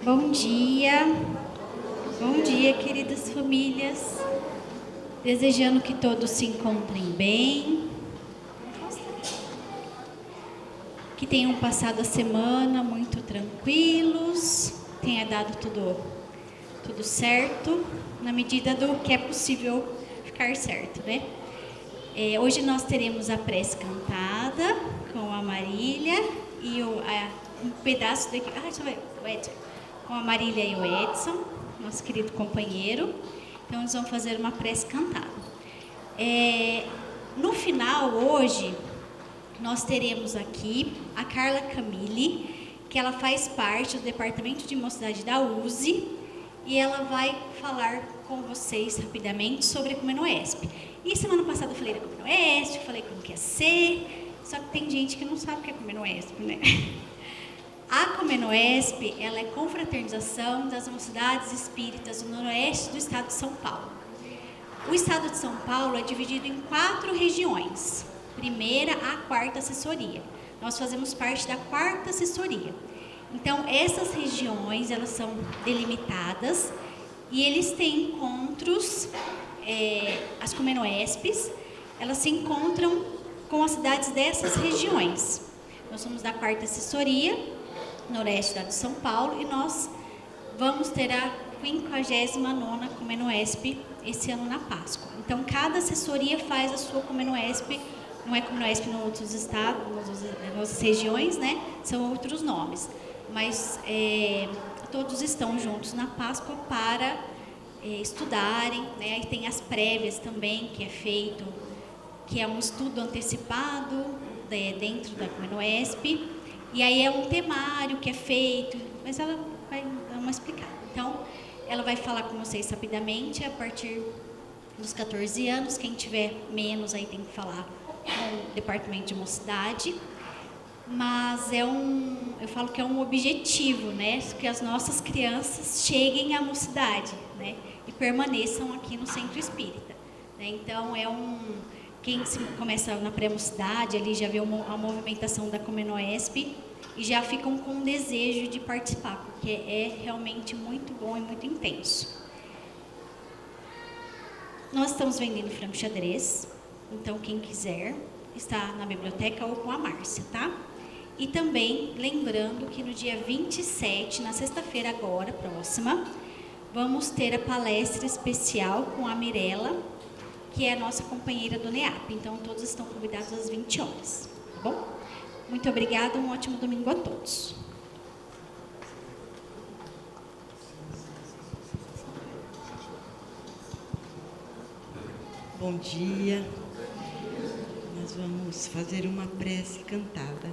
Bom dia, queridas famílias. Desejando que todos se encontrem bem, que tenham passado a semana muito tranquilos, tenha dado tudo certo, na medida do que é possível ficar certo, né? Hoje nós teremos a prece cantada com a Marília e um pedaço daqui. O Edson. Com a Marília e o Edson, nosso querido companheiro. Então, nós vamos fazer uma prece cantada. No final, hoje, nós teremos aqui a Carla Camille, que ela faz parte do Departamento de Mocidade da USE, e ela vai falar com vocês rapidamente sobre a Comenoesp. E semana passada eu falei da Comenoesp, falei como que ia ser, só que tem gente que não sabe o que é Comenoesp, né? A Comenoesp, ela é confraternização das mocidades espíritas do noroeste do estado de São Paulo. O estado de São Paulo é dividido em 4 regiões, primeira a 4ª assessoria. Nós fazemos parte da 4ª assessoria. Então, essas regiões, elas são delimitadas e eles têm encontros, as Comenoespes, elas se encontram com as cidades dessas regiões. Nós somos da 4ª assessoria, Noroeste do São Paulo, e nós vamos ter a 59ª Comenoesp esse ano na Páscoa. Então, cada assessoria faz a sua Comenoesp, não é Comenoesp em outros estados, nas outras regiões, né? São outros nomes, mas todos estão juntos na Páscoa para estudarem, né? Aí tem as prévias também, que é feito, que é um estudo antecipado dentro da Comenoesp. E aí é um temário que é feito, mas ela vai dar uma explicada. Então, ela vai falar com vocês rapidamente, a partir dos 14 anos. Quem tiver menos aí tem que falar com o Departamento de Mocidade. Mas eu falo que é um objetivo, né? Que as nossas crianças cheguem à mocidade, né? E permaneçam aqui no Centro Espírita, né? Então, quem começa na pré-mocidade, ali já vê a movimentação da Comenoesp e já ficam com um desejo de participar, porque é realmente muito bom e muito intenso. Nós estamos vendendo frango xadrez, então quem quiser está na biblioteca ou com a Márcia, tá? E também lembrando que no dia 27, na sexta-feira agora, próxima, vamos ter a palestra especial com a Mirella, que é a nossa companheira do NEAP. Então, todos estão convidados às 20 horas, tá bom? Muito obrigada, um ótimo domingo a todos. Bom dia. Nós vamos fazer uma prece cantada.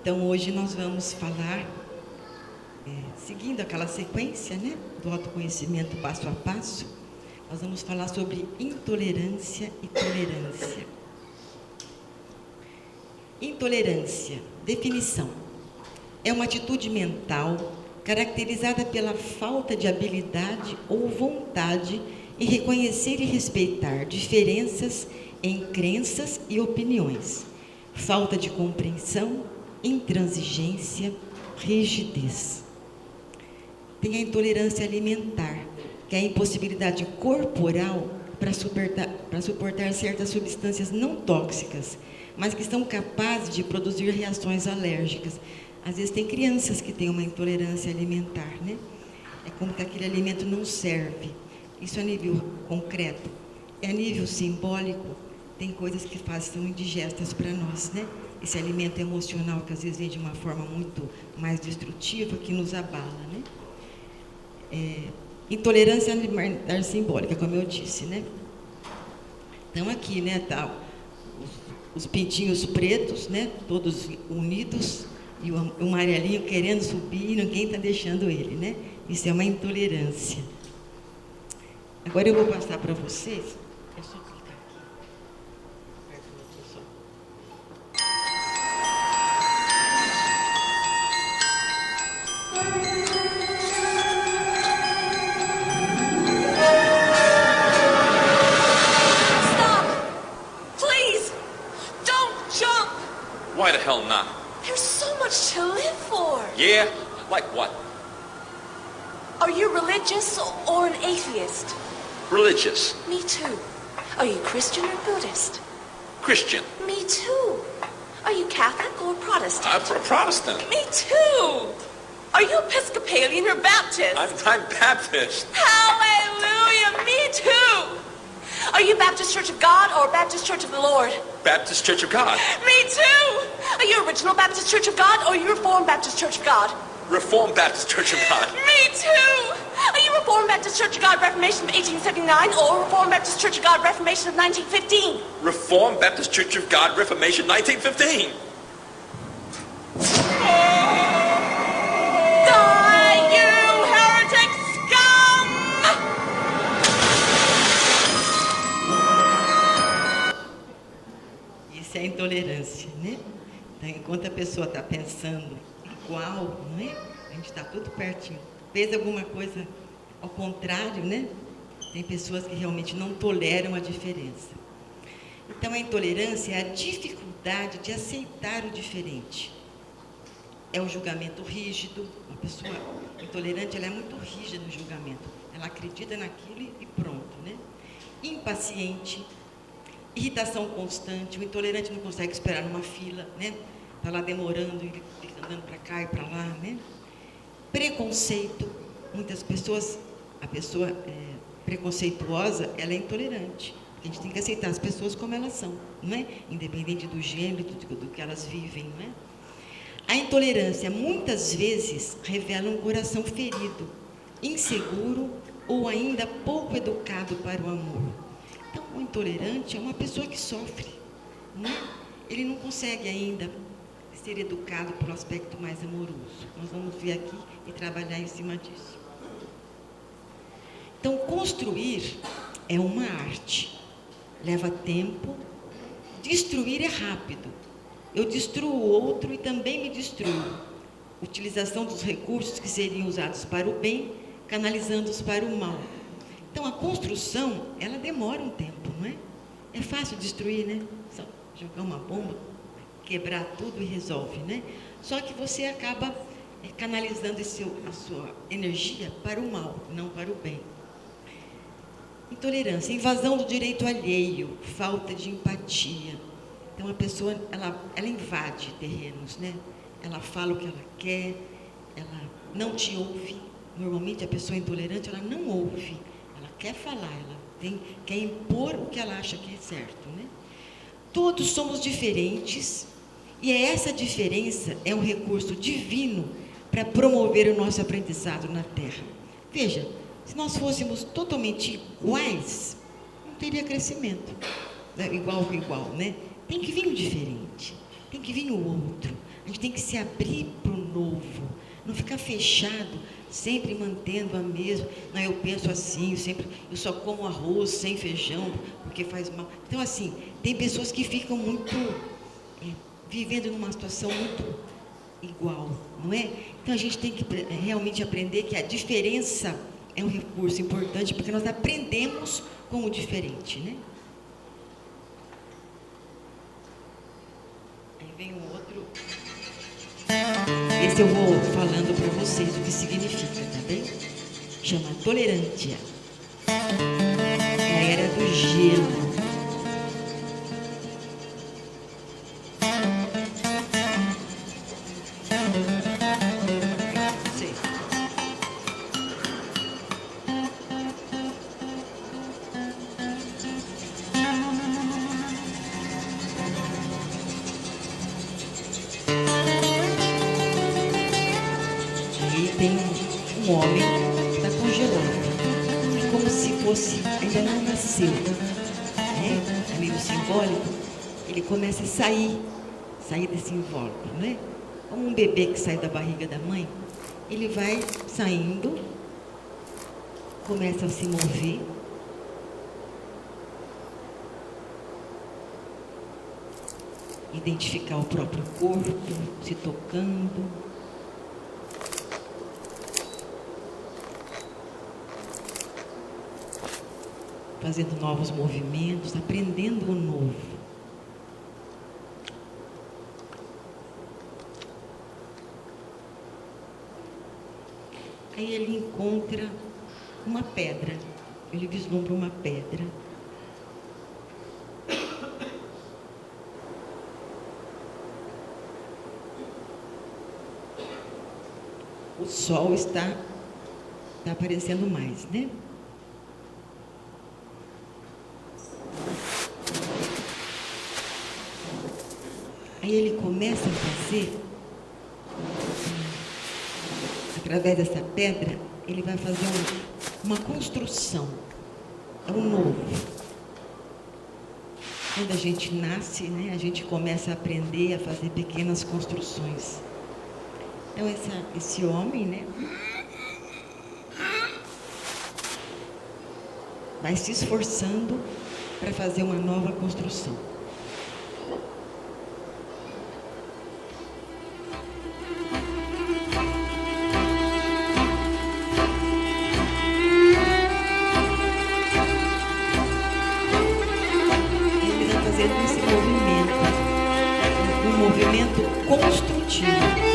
Então, hoje nós vamos falar, seguindo aquela sequência, né, do autoconhecimento passo a passo, nós vamos falar sobre intolerância e tolerância. Intolerância. Definição. É uma atitude mental caracterizada pela falta de habilidade ou vontade em reconhecer e respeitar diferenças em crenças e opiniões, falta de compreensão, intransigência, rigidez. Tem a intolerância alimentar, que é a impossibilidade corporal para suportar certas substâncias não tóxicas, mas que são capazes de produzir reações alérgicas. Às vezes tem crianças que têm uma intolerância alimentar, né? É como que aquele alimento não serve. Isso a nível concreto. É a nível simbólico, tem coisas que são indigestas para nós, né? Esse alimento emocional que às vezes vem de uma forma muito mais destrutiva, que nos abala, né? Intolerância alimentar simbólica, como eu disse, né? Então aqui, né, tá os pintinhos pretos, né, todos unidos, e o amarelinho querendo subir e ninguém está deixando ele, né? Isso é uma intolerância. Agora eu vou passar para vocês. É só clicar aqui. Aperta o outro só. Why the hell not? There's so much to live for. Yeah? Like what? Are you religious or an atheist? Religious. Me too. Are you Christian or Buddhist? Christian. Me too. Are you Catholic or Protestant? I'm a Protestant. Me too. Are you Episcopalian or Baptist? I'm Baptist. Hallelujah, me too. Are you Baptist Church of God or Baptist Church of the Lord? Baptist Church of God. Me too. Are you Original Baptist Church of God or you Reformed Baptist Church of God? Reformed Baptist Church of God. Me too. Are you Reformed Baptist Church of God Reformation of 1879 or Reformed Baptist Church of God Reformation of 1915? Reformed Baptist Church of God Reformation 1915. Die, you heretic scum! Isso é intolerância, né? Então, enquanto a pessoa está pensando igual, não é? A gente está tudo pertinho. Fez alguma coisa ao contrário, né? Tem pessoas que realmente não toleram a diferença. Então, a intolerância é a dificuldade de aceitar o diferente. É o julgamento rígido. Uma pessoa intolerante, ela é muito rígida no julgamento. Ela acredita naquilo e pronto, né? Impaciente, irritação constante. O intolerante não consegue esperar numa fila, né? Está lá demorando, ele fica andando para cá e para lá, né? Preconceito. Muitas pessoas, a pessoa preconceituosa, ela é intolerante. A gente tem que aceitar as pessoas como elas são, não é? Independente do gênero, do que elas vivem, não é? A intolerância, muitas vezes, revela um coração ferido, inseguro ou ainda pouco educado para o amor. Então, o intolerante é uma pessoa que sofre, não é? Ele não consegue ainda ser educado pelo aspecto mais amoroso. Nós vamos ver aqui e trabalhar em cima disso. Então, construir é uma arte. Leva tempo. Destruir é rápido. Eu destruo o outro e também me destruo. Utilização dos recursos que seriam usados para o bem, canalizando-os para o mal. Então, a construção, ela demora um tempo, não é? É fácil destruir, né? Só jogar uma bomba, quebrar tudo e resolve, né? Só que você acaba canalizando a sua energia para o mal, não para o bem. Intolerância, invasão do direito alheio, falta de empatia. Então, a pessoa, ela invade terrenos, né? Ela fala o que ela quer, ela não te ouve. Normalmente, a pessoa intolerante, ela não ouve. Ela quer falar, quer impor o que ela acha que é certo, né? Todos somos diferentes e essa diferença é um recurso divino para promover o nosso aprendizado na Terra. Veja, se nós fôssemos totalmente iguais, não teria crescimento, né? Igual com igual, né? Tem que vir o diferente, tem que vir o outro. A gente tem que se abrir para o novo, não ficar fechado, sempre mantendo a mesma. Não, eu penso assim, eu só como arroz sem feijão, porque faz mal. Então, assim, tem pessoas que ficam muito vivendo numa situação muito igual, não é? Então a gente tem que realmente aprender que a diferença é um recurso importante, porque nós aprendemos com o diferente, né? Aí vem um outro. Esse eu vou falando para vocês o que significa, tá bem? Chama tolerância. É a era do gelo. Tem um homem que está congelado, como se fosse, ainda não nasceu, né? É meio simbólico. Ele começa a sair desse invólucro, né? Como um bebê que sai da barriga da mãe, ele vai saindo, começa a se mover, identificar o próprio corpo, se tocando. Fazendo novos movimentos, aprendendo o novo. Aí ele encontra uma pedra, ele vislumbra uma pedra. O sol está aparecendo mais, né? Aí ele começa a fazer, através dessa pedra, ele vai fazer uma construção, é um novo. Quando a gente nasce, né, a gente começa a aprender a fazer pequenas construções. Então esse homem, né, vai se esforçando para fazer uma nova construção. Esse movimento, um movimento construtivo.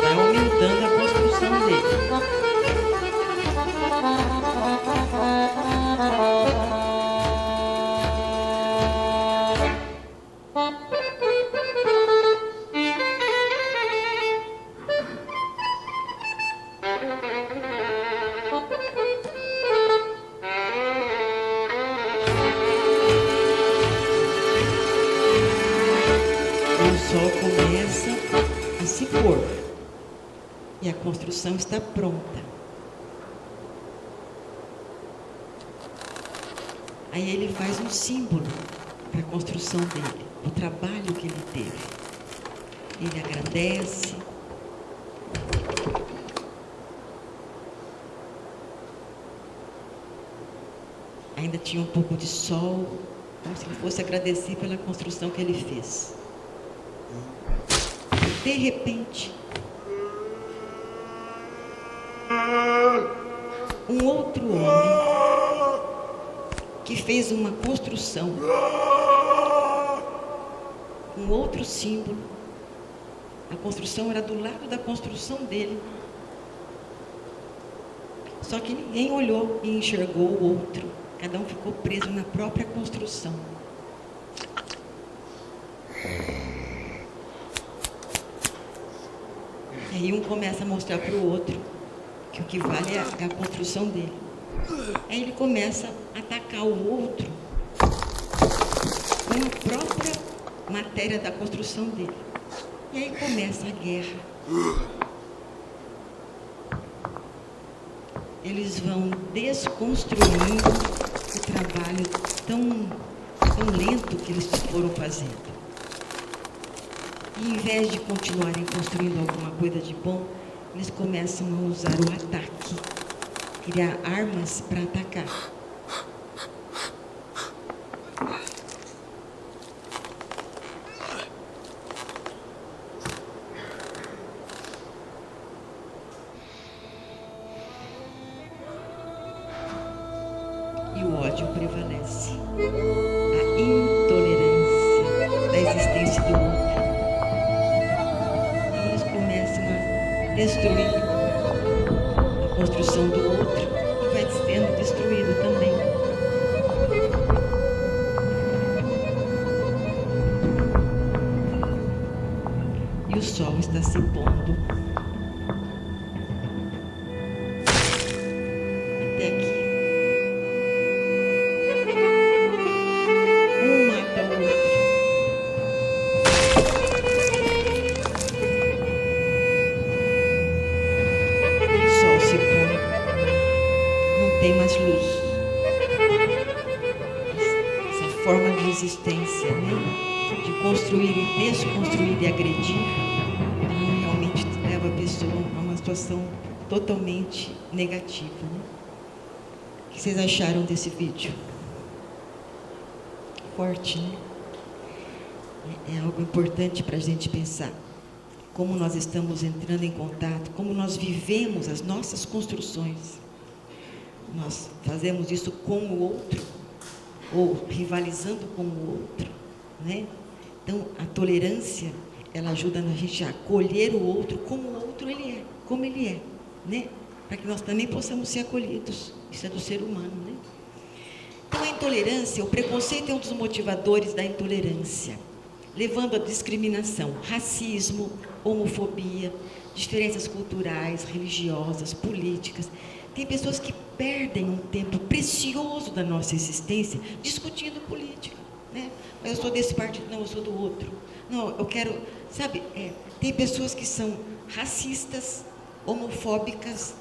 Vai aumentando a construção dele. O sol começa a se pôr e a construção está pronta. Aí ele faz um símbolo para a construção dele, o trabalho que ele teve. Ele agradece. Ainda tinha um pouco de sol, como se ele fosse agradecer pela construção que ele fez. De repente, um outro homem que fez uma construção, um outro símbolo. A construção era do lado da construção dele. Só que ninguém olhou e enxergou o outro. Cada um ficou preso na própria construção. Aí um começa a mostrar para o outro que o que vale é a construção dele. Aí ele começa a atacar o outro com a própria matéria da construção dele. E aí começa a guerra. Eles vão desconstruindo o trabalho tão lento que eles foram fazendo. E, em vez de continuarem construindo alguma coisa de bom, eles começam a usar o ataque, criar armas para atacar. E o ódio prevalece. A intolerância da existência do outro. Então eles começam a destruir a construção do outro e vai sendo destruído também. E o sol está se pondo. Até aqui. Um mata o outro. O sol se põe. Não tem mais luz. Essa forma de existência, né? De construir e desconstruir e agredir, realmente leva a pessoa a uma situação totalmente negativa, né? O que vocês acharam desse vídeo? Forte, né? É algo importante para a gente pensar. Como nós estamos entrando em contato, como nós vivemos as nossas construções. Nós fazemos isso com o outro, ou rivalizando com o outro, né? Então, a tolerância, ela ajuda a gente a acolher o outro como o outro ele é, como ele é, né? Para que nós também possamos ser acolhidos. Isso é do ser humano, né? Então, a intolerância, o preconceito é um dos motivadores da intolerância, levando à discriminação, racismo, homofobia, diferenças culturais, religiosas, políticas. Tem pessoas que perdem um tempo precioso da nossa existência discutindo política, né? Mas eu sou desse partido, não, eu sou do outro. Não, eu quero, sabe, tem pessoas que são racistas, homofóbicas.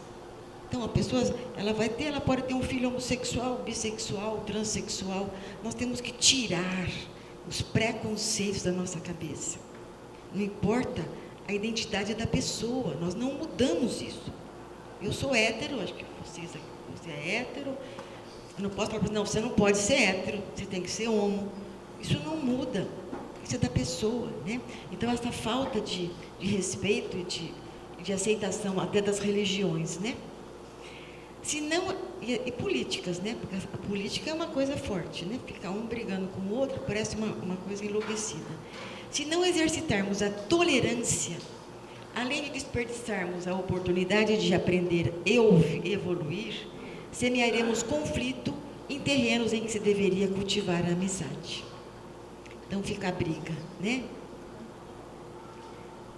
Então, a pessoa, ela pode ter um filho homossexual, bissexual, transexual. Nós temos que tirar os preconceitos da nossa cabeça. Não importa a identidade da pessoa, nós não mudamos isso. Eu sou hétero, acho que você é hétero. Eu não posso falar para você, não, você não pode ser hétero, você tem que ser homo. Isso não muda, isso é da pessoa, né? Então, essa falta de respeito e de aceitação até das religiões, né? Se não, e políticas, né? Porque a política é uma coisa forte, né? Ficar um brigando com o outro parece uma coisa enlouquecida. Se não exercitarmos a tolerância, além de desperdiçarmos a oportunidade de aprender e evoluir, semearemos conflito em terrenos em que se deveria cultivar a amizade. Então fica a briga, né?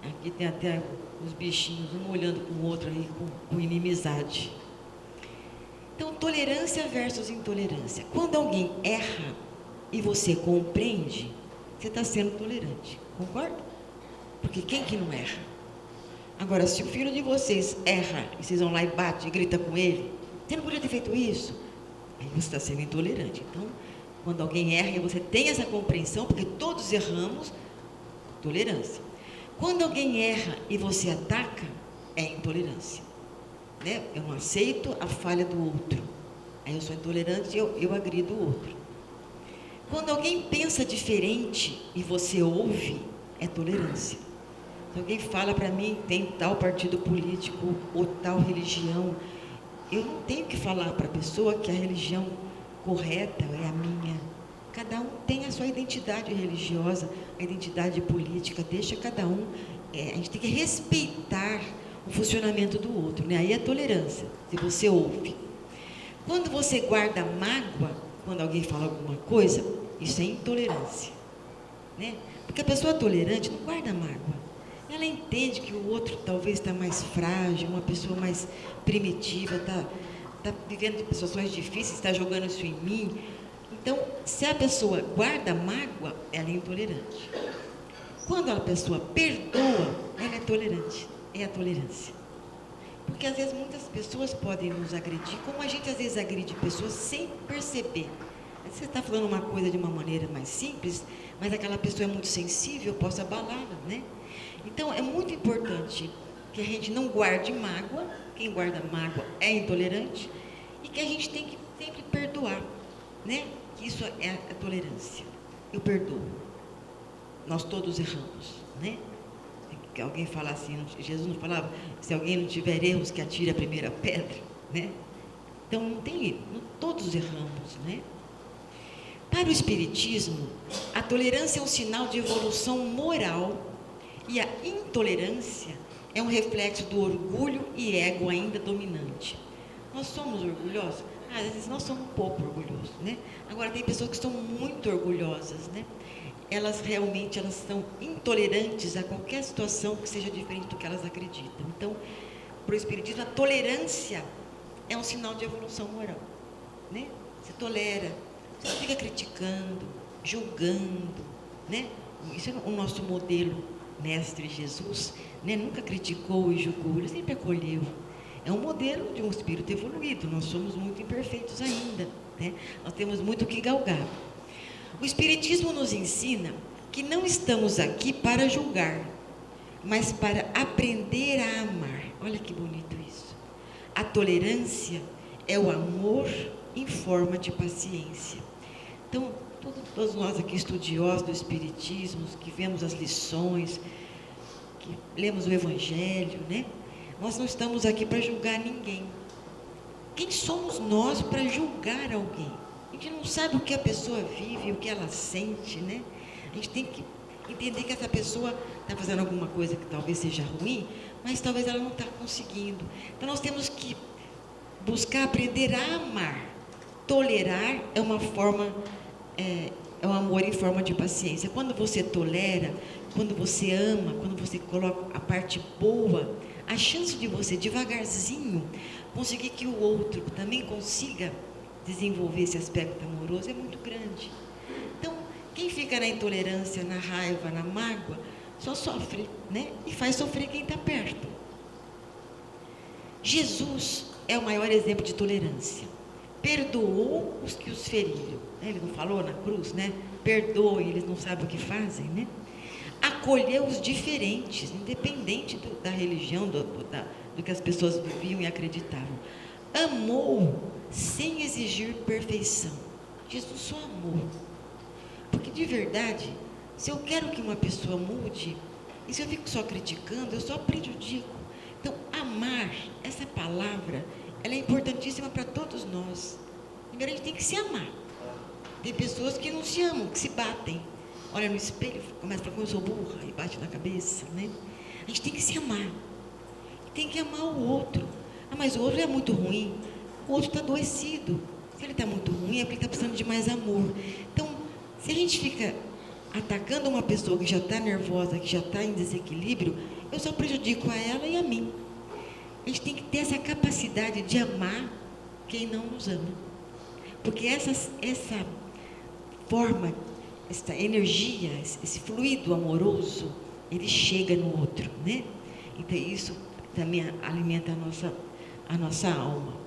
Aqui tem até os bichinhos, um olhando com o outro aí, com inimizade. Então, tolerância versus intolerância. Quando alguém erra e você compreende, você está sendo tolerante. Concorda? Porque quem que não erra? Agora, se o filho de vocês erra e vocês vão lá e batem e gritam com ele, você não podia ter feito isso? Aí você está sendo intolerante. Então, quando alguém erra e você tem essa compreensão, porque todos erramos, tolerância. Quando alguém erra e você ataca, é intolerância. Né? Eu não aceito a falha do outro. Aí eu sou intolerante e eu agrido o outro. Quando alguém pensa diferente e você ouve, é tolerância. Se alguém fala para mim, tem tal partido político ou tal religião, eu não tenho que falar para a pessoa que a religião correta é a minha. Cada um tem a sua identidade religiosa, a identidade política, deixa cada um. A gente tem que respeitar o funcionamento do outro, né? Aí é tolerância, se você ouve. Quando você guarda mágoa, quando alguém fala alguma coisa, isso é intolerância, né? Porque a pessoa tolerante não guarda mágoa. Ela entende que o outro talvez está mais frágil, uma pessoa mais primitiva, está vivendo situações difíceis, está jogando isso em mim. Então, se a pessoa guarda mágoa, ela é intolerante. Quando a pessoa perdoa, ela é tolerante. É a tolerância. Porque às vezes muitas pessoas podem nos agredir, como a gente às vezes agride pessoas sem perceber. Você está falando uma coisa de uma maneira mais simples, mas aquela pessoa é muito sensível, eu posso abalá-la, né? Então, é muito importante que a gente não guarde mágoa, quem guarda mágoa é intolerante, e que a gente tem que sempre perdoar, né? Que isso é a tolerância. Eu perdoo. Nós todos erramos, né? Que alguém fala assim, Jesus não falava, se alguém não tiver erros, que atire a primeira pedra, né? Então, não tem, todos erramos, né? Para o Espiritismo, a tolerância é um sinal de evolução moral e a intolerância é um reflexo do orgulho e ego ainda dominante. Nós somos orgulhosos? Às vezes nós somos um pouco orgulhosos, né? Agora, tem pessoas que estão muito orgulhosas, né? Elas são intolerantes a qualquer situação que seja diferente do que elas acreditam. Então, para o Espiritismo, a tolerância é um sinal de evolução moral, né? Você tolera, você não fica criticando, julgando, né? Isso é o nosso modelo mestre Jesus, né? Nunca criticou e julgou, ele sempre acolheu. É um modelo de um espírito evoluído. Nós somos muito imperfeitos ainda, né? Nós temos muito o que galgar. O Espiritismo nos ensina que não estamos aqui para julgar, mas para aprender a amar. Olha que bonito isso. A tolerância é o amor em forma de paciência. Então, todos nós aqui estudiosos do Espiritismo, que vemos as lições, que lemos o Evangelho, né? Nós não estamos aqui para julgar ninguém. Quem somos nós para julgar alguém? A gente não sabe o que a pessoa vive, o que ela sente, né? A gente tem que entender que essa pessoa está fazendo alguma coisa que talvez seja ruim, mas talvez ela não está conseguindo. Então, nós temos que buscar aprender a amar. Tolerar é uma forma, é um amor em forma de paciência. Quando você tolera, quando você ama, quando você coloca a parte boa, a chance de você, devagarzinho, conseguir que o outro também consiga desenvolver esse aspecto amoroso é muito grande. Então, quem fica na intolerância, na raiva, na mágoa, só sofre, né? E faz sofrer quem está perto. Jesus é o maior exemplo de tolerância. Perdoou os que os feriram. Ele não falou na cruz, né? Perdoem, eles não sabem o que fazem, né? Acolheu os diferentes, independente da religião, do que as pessoas viviam e acreditavam. Amou sem exigir perfeição. Jesus só amou. Porque de verdade, se eu quero que uma pessoa mude, e se eu fico só criticando, eu só prejudico. Então, amar, essa palavra, ela é importantíssima para todos nós. Primeiro, a gente tem que se amar. Tem pessoas que não se amam, que se batem. Olha no espelho, começa a falar como eu sou burra, e bate na cabeça, né? A gente tem que se amar. E tem que amar o outro. Ah, mas o outro é muito ruim. O outro está adoecido. Se ele está muito ruim, é porque ele está precisando de mais amor. Então, se a gente fica atacando uma pessoa que já está nervosa, que já está em desequilíbrio, eu só prejudico a ela e a mim. A gente tem que ter essa capacidade de amar quem não nos ama. Porque essa forma, essa energia, esse fluido amoroso, ele chega no outro, né? Então, isso também alimenta a nossa alma.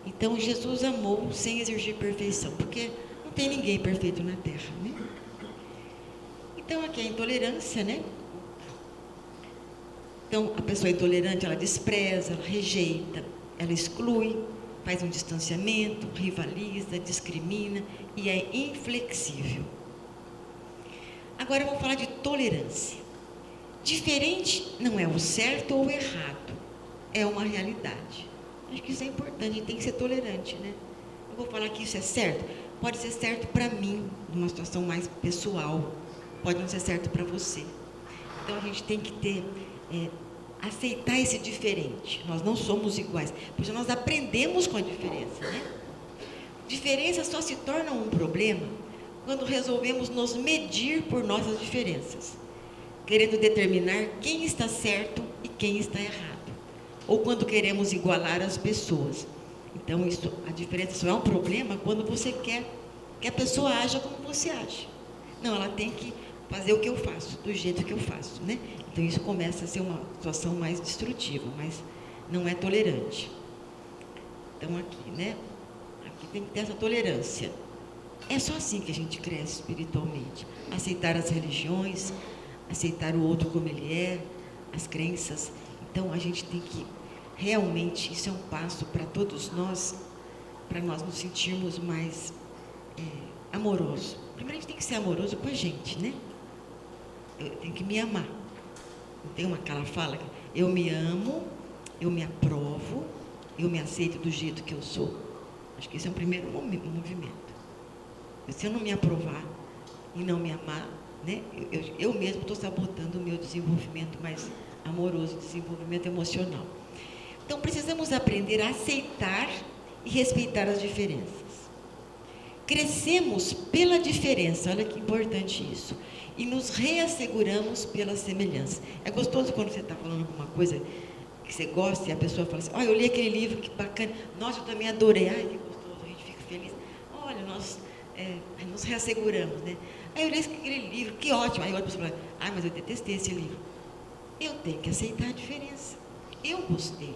Então, Jesus amou sem exigir perfeição, porque não tem ninguém perfeito na Terra, né? Então, aqui a intolerância, né? Então, a pessoa intolerante, ela despreza, ela rejeita, ela exclui, faz um distanciamento, rivaliza, discrimina e é inflexível. Agora, vamos falar de tolerância. Diferente não é o certo ou o errado, é uma realidade. Acho que isso é importante, a gente tem que ser tolerante, né? Eu vou falar que isso é certo. Pode ser certo para mim, numa situação mais pessoal. Pode não ser certo para você. Então, a gente tem que aceitar esse diferente. Nós não somos iguais. Porque nós aprendemos com a diferença, né? Diferenças só se tornam um problema quando resolvemos nos medir por nossas diferenças, querendo determinar quem está certo e quem está errado. Ou quando queremos igualar as pessoas. Então, a diferença só é um problema quando você quer que a pessoa haja como você age. Não, ela tem que fazer o que eu faço, do jeito que eu faço, né? Então, isso começa a ser uma situação mais destrutiva, mais não é tolerante. Então aqui, né? Aqui tem que ter essa tolerância. É só assim que a gente cresce espiritualmente. Aceitar as religiões, aceitar o outro como ele é, as crenças. Então a gente tem que, realmente, isso é um passo para todos nós, para nós nos sentirmos mais amorosos. Primeiro a gente tem que ser amoroso com a gente, né? Eu tenho que me amar. Não tem aquela fala, eu me amo, eu me aprovo, eu me aceito do jeito que eu sou. Acho que esse é o primeiro movimento. Se eu não me aprovar e não me amar, né, eu mesmo estou sabotando o meu desenvolvimento mais amoroso, desenvolvimento emocional. Então, precisamos aprender a aceitar e respeitar as diferenças. Crescemos pela diferença, olha que importante isso, e nos reasseguramos pela semelhança. É gostoso quando você está falando alguma coisa que você gosta e a pessoa fala assim, olha, eu li aquele livro, que bacana, nossa, eu também adorei, ai, que gostoso, a gente fica feliz. Olha, nós nos reasseguramos, né? Aí eu li aquele livro, que ótimo. Aí outra pessoa fala, ai, mas eu detestei esse livro. Eu tenho que aceitar a diferença. Eu gostei.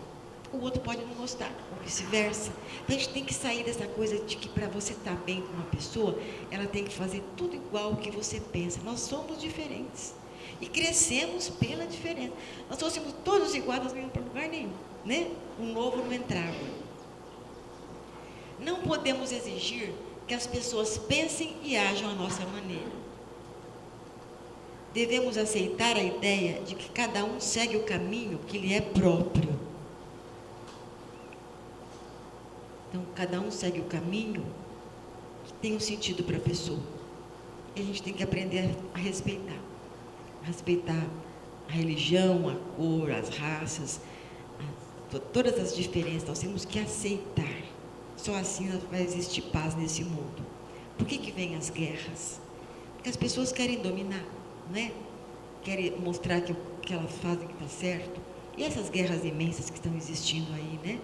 O outro pode não gostar, ou vice-versa. Então, a gente tem que sair dessa coisa de que para você estar bem com uma pessoa, ela tem que fazer tudo igual o que você pensa. Nós somos diferentes. E crescemos pela diferença. Nós fôssemos todos iguais, nós não íamos para lugar nenhum, né? O novo não entrava. Não podemos exigir que as pessoas pensem e ajam à nossa maneira. Devemos aceitar a ideia de que cada um segue o caminho que lhe é próprio. Então, cada um segue o caminho que tem um sentido para a pessoa. E a gente tem que aprender a respeitar. Respeitar a religião, a cor, as raças, todas as diferenças. Nós temos que aceitar. Só assim vai existir paz nesse mundo. Por que vem as guerras? Porque as pessoas querem dominar, né? Querem mostrar que o que elas fazem está certo. E essas guerras imensas que estão existindo aí, né?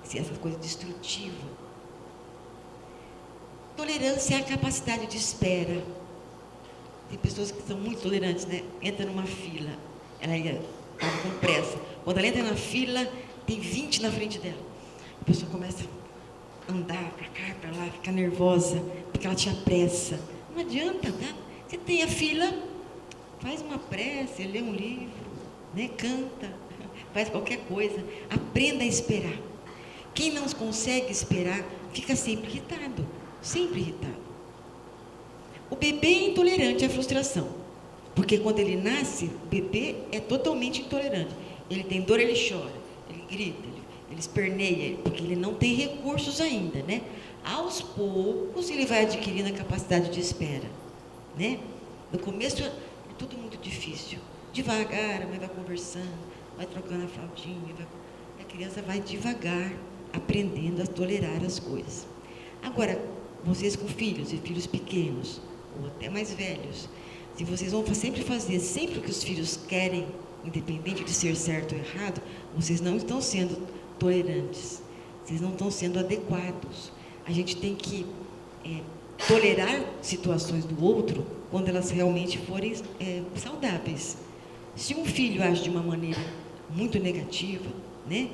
Essa coisa destrutiva. Tolerância é a capacidade de espera. Tem pessoas que são muito tolerantes, né? Entra numa fila, ela estava com pressa. Quando ela entra na fila, tem 20 na frente dela. A pessoa começa andar para cá, para lá, ficar nervosa, porque ela tinha pressa. Não adianta, tá? Você tem a fila, faz uma prece, lê um livro, né? Canta, faz qualquer coisa. Aprenda a esperar. Quem não consegue esperar, fica sempre irritado, sempre irritado. O bebê é intolerante à frustração, porque quando ele nasce, o bebê é totalmente intolerante. Ele tem dor, ele chora, ele grita, ele esperneia, porque ele não tem recursos ainda, né? Aos poucos ele vai adquirindo a capacidade de espera, né? No começo é tudo muito difícil. Devagar, a mãe vai conversando, vai trocando a fraldinha, a criança vai devagar, aprendendo a tolerar as coisas. Agora, vocês com filhos e filhos pequenos, ou até mais velhos, se vocês vão sempre fazer sempre o que os filhos querem, independente de ser certo ou errado, vocês não estão sendo tolerantes, vocês não estão sendo adequados. A gente tem que tolerar situações do outro quando elas realmente forem saudáveis. Se um filho age de uma maneira muito negativa, né,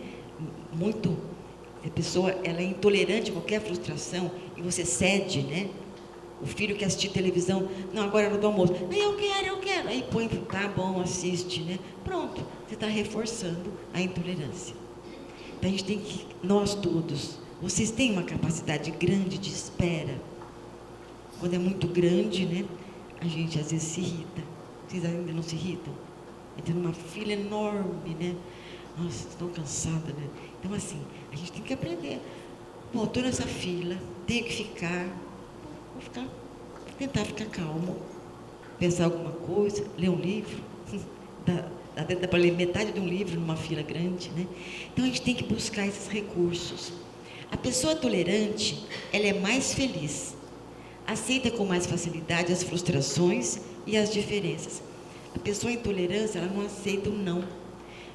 a pessoa ela é intolerante a qualquer frustração e você cede, né? O filho quer assistir televisão, não, agora é hora do almoço. Eu quero. Aí põe, tá bom, assiste, né? Pronto, você está reforçando a intolerância. Então, a gente tem que, nós todos, vocês têm uma capacidade grande de espera. Quando é muito grande, né? A gente às vezes se irrita. Vocês ainda não se irritam? Entra numa fila enorme, né? Nossa, estou cansada, né? Então, assim, a gente tem que aprender. Bom, estou nessa fila, tenho que ficar, tentar ficar calmo, pensar alguma coisa, ler um livro, dá para ler metade de um livro numa fila grande, né? Então, a gente tem que buscar esses recursos. A pessoa tolerante, ela é mais feliz, aceita com mais facilidade as frustrações e as diferenças. A pessoa intolerante, ela não aceita o não.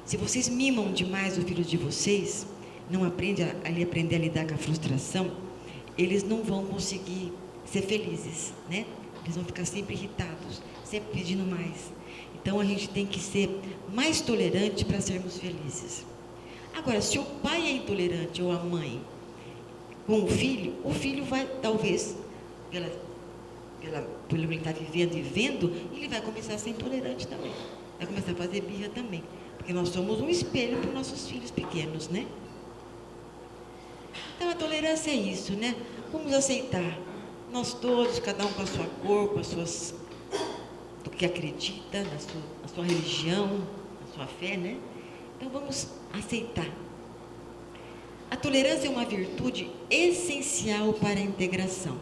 Se vocês mimam demais o filho de vocês, não aprende a lidar com a frustração, eles não vão conseguir ser felizes, né? Eles vão ficar sempre irritados, sempre pedindo mais. Então, a gente tem que ser mais tolerante para sermos felizes. Agora, se o pai é intolerante ou a mãe com o filho vai, talvez, pelo que ele está vivendo e vendo, ele vai começar a ser intolerante também. Vai começar a fazer birra também. Porque nós somos um espelho para os nossos filhos pequenos, né? Então, a tolerância é isso, né? Vamos aceitar. Nós todos, cada um com a sua cor, com as suas... do que acredita, na sua religião, na sua fé, né? Então, vamos aceitar. A tolerância é uma virtude essencial para a integração.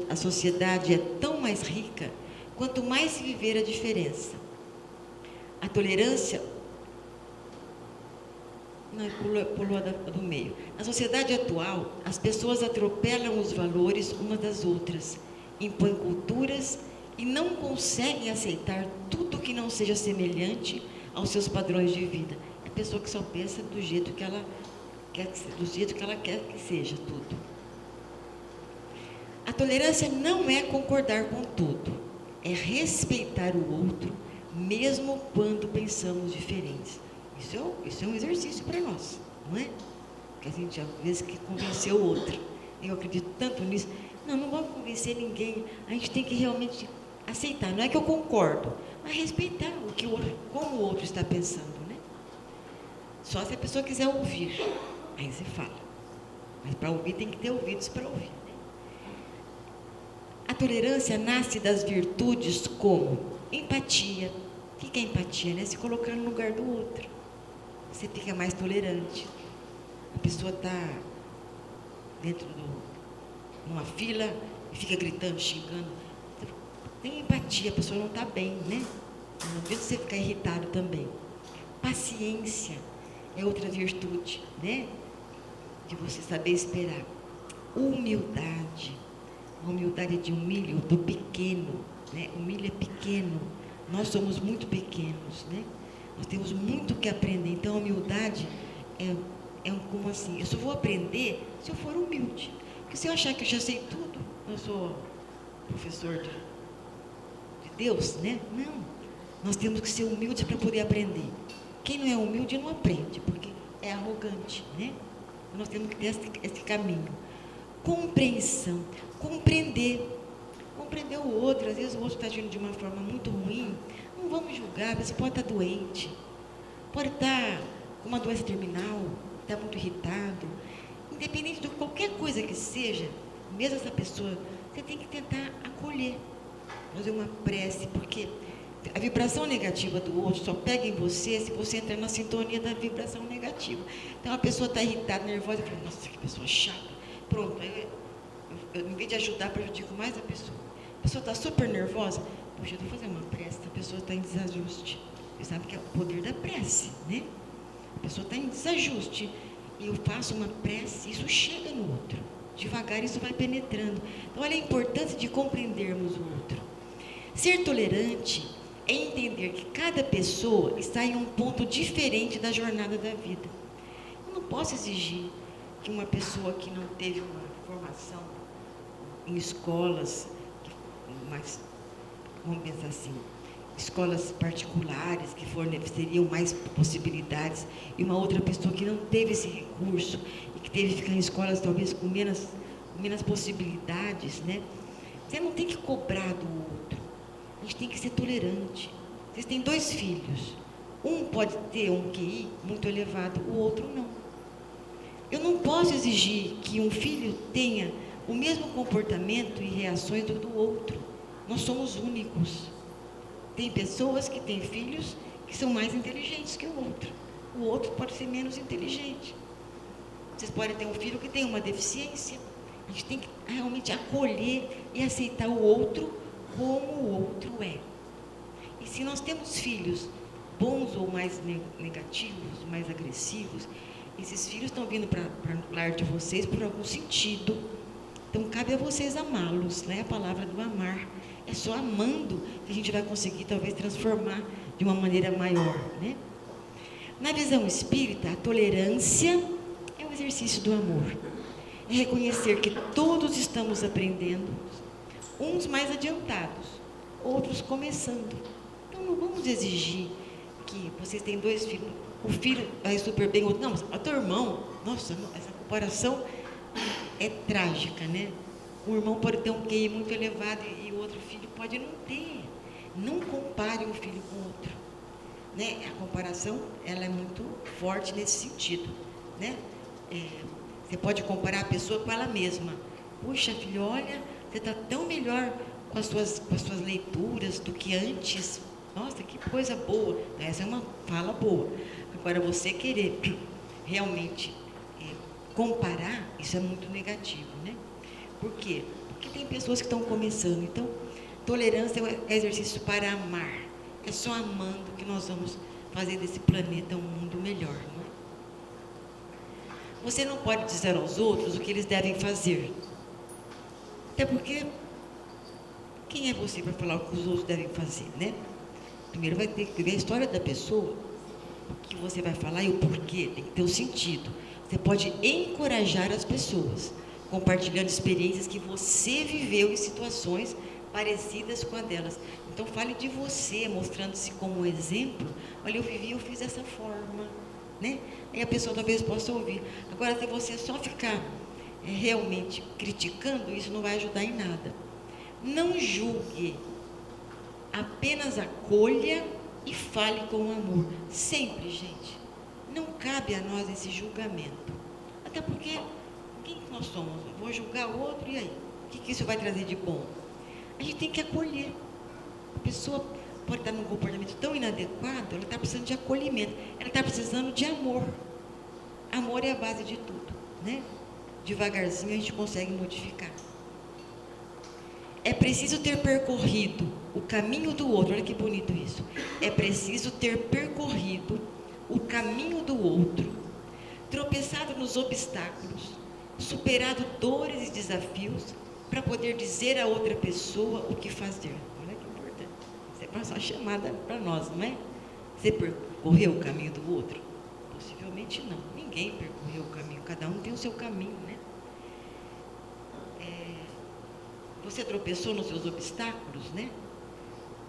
A sociedade é tão mais rica quanto mais se viver a diferença. A tolerância... Não, pulou a do meio. Na sociedade atual, as pessoas atropelam os valores umas das outras, impõem culturas e não conseguem aceitar tudo que não seja semelhante aos seus padrões de vida. É a pessoa que só pensa do jeito que ela quer que seja tudo. A tolerância não é concordar com tudo, é respeitar o outro, mesmo quando pensamos diferentes. Isso é um exercício para nós, não é? Porque a gente, às vezes, quer convencer o outro. Eu acredito tanto nisso. Não vamos convencer ninguém. A gente tem que realmente aceitar. Não é que eu concordo, mas respeitar como o outro está pensando, né? Só se a pessoa quiser ouvir. Aí você fala. Mas para ouvir tem que ter ouvidos para ouvir, né? A tolerância nasce das virtudes como empatia. O que é empatia, né? Se colocar no lugar do outro. Você fica mais tolerante. A pessoa está dentro numa fila e fica gritando, xingando. Tem empatia, a pessoa não está bem, né? Não adianta você ficar irritado também. Paciência é outra virtude, né? De você saber esperar. Humildade. A humildade é de humilho, do pequeno, né? Humilho é pequeno. Nós somos muito pequenos, né? Nós temos muito que aprender. Então, a humildade é como assim, eu só vou aprender se eu for humilde. Porque se eu achar que eu já sei tudo, eu sou professor de Deus, né? Não. Nós temos que ser humildes para poder aprender. Quem não é humilde não aprende, porque é arrogante, né? Nós temos que ter esse caminho. Compreensão. Compreender o outro. Às vezes o outro está agindo de uma forma muito ruim. Não vamos julgar, você pode estar doente, pode estar com uma doença terminal, está muito irritado. Independente de qualquer coisa que seja, mesmo essa pessoa, você tem que tentar acolher, fazer uma prece, porque a vibração negativa do outro só pega em você se você entrar na sintonia da vibração negativa. Então a pessoa está irritada, nervosa, eu falo, nossa, que pessoa chata. Pronto, eu, em vez de ajudar, prejudico mais a pessoa. A pessoa está super nervosa, poxa, eu vou fazer uma prece, a pessoa está em desajuste. Você sabe que é o poder da prece, né? A pessoa está em desajuste e eu faço uma prece, isso chega no outro. Devagar isso vai penetrando. Então, olha a importância de compreendermos o outro. Ser tolerante é entender que cada pessoa está em um ponto diferente da jornada da vida. Eu não posso exigir que uma pessoa que não teve uma formação em escolas, mais, vamos pensar assim, escolas particulares que teriam mais possibilidades, e uma outra pessoa que não teve esse recurso e que teve que ficar em escolas talvez com menos possibilidades, né? Você não tem que cobrar do outro. A gente tem que ser tolerante. Vocês têm 2 filhos. Um pode ter um QI muito elevado, o outro não. Eu não posso exigir que um filho tenha o mesmo comportamento e reações do outro. Nós somos únicos. Tem pessoas que têm filhos que são mais inteligentes que o outro. O outro pode ser menos inteligente. Vocês podem ter um filho que tem uma deficiência. A gente tem que realmente acolher e aceitar o outro como o outro é. E se nós temos filhos bons ou mais negativos, mais agressivos, esses filhos estão vindo para o lar de vocês por algum sentido. Então, cabe a vocês amá-los, né? A palavra do amar. É só amando que a gente vai conseguir, talvez, transformar de uma maneira maior, né? Na visão espírita, a tolerância é o exercício do amor. É reconhecer que todos estamos aprendendo, uns mais adiantados, outros começando. Então, não vamos exigir que vocês têm 2 filhos. O filho vai super bem, o outro, não, mas o teu irmão, nossa, essa comparação é trágica, né? O irmão pode ter um QI muito elevado e o outro filho pode não ter. Não compare um filho com o outro, né? A comparação, ela é muito forte nesse sentido, né? Você pode comparar a pessoa com ela mesma. Puxa, filho, olha, você está tão melhor com as suas leituras do que antes. Nossa, que coisa boa. Essa é uma fala boa. Agora, você querer realmente comparar, isso é muito negativo, né? Por quê? Porque tem pessoas que estão começando. Então, tolerância é exercício para amar. É só amando que nós vamos fazer desse planeta um mundo melhor, não é? Você não pode dizer aos outros o que eles devem fazer. Até porque, quem é você para falar o que os outros devem fazer, né? Primeiro vai ter que ver a história da pessoa, o que você vai falar e o porquê, tem que ter um sentido. Você pode encorajar as pessoas, compartilhando experiências que você viveu em situações parecidas com a delas. Então, fale de você, mostrando-se como exemplo. Olha, eu vivi, eu fiz dessa forma, né? Aí a pessoa talvez possa ouvir. Agora, se você só ficar realmente criticando, isso não vai ajudar em nada. Não julgue, apenas acolha e fale com amor. Sempre, gente. Não cabe a nós esse julgamento. Até porque, quem que nós somos? Eu vou julgar o outro, e aí? O que isso vai trazer de bom? A gente tem que acolher. A pessoa pode estar num comportamento tão inadequado, ela está precisando de acolhimento. Ela está precisando de amor. Amor é a base de tudo, né? Devagarzinho a gente consegue modificar. É preciso ter percorrido o caminho do outro. Olha que bonito isso. É preciso ter percorrido o caminho do outro, tropeçado nos obstáculos, superado dores e desafios, para poder dizer a outra pessoa o que fazer. Olha que importante. Isso é para só chamada para nós, não é? Você percorreu o caminho do outro? Possivelmente não. Ninguém percorreu o caminho. Cada um tem o seu caminho, né? Você tropeçou nos seus obstáculos, né?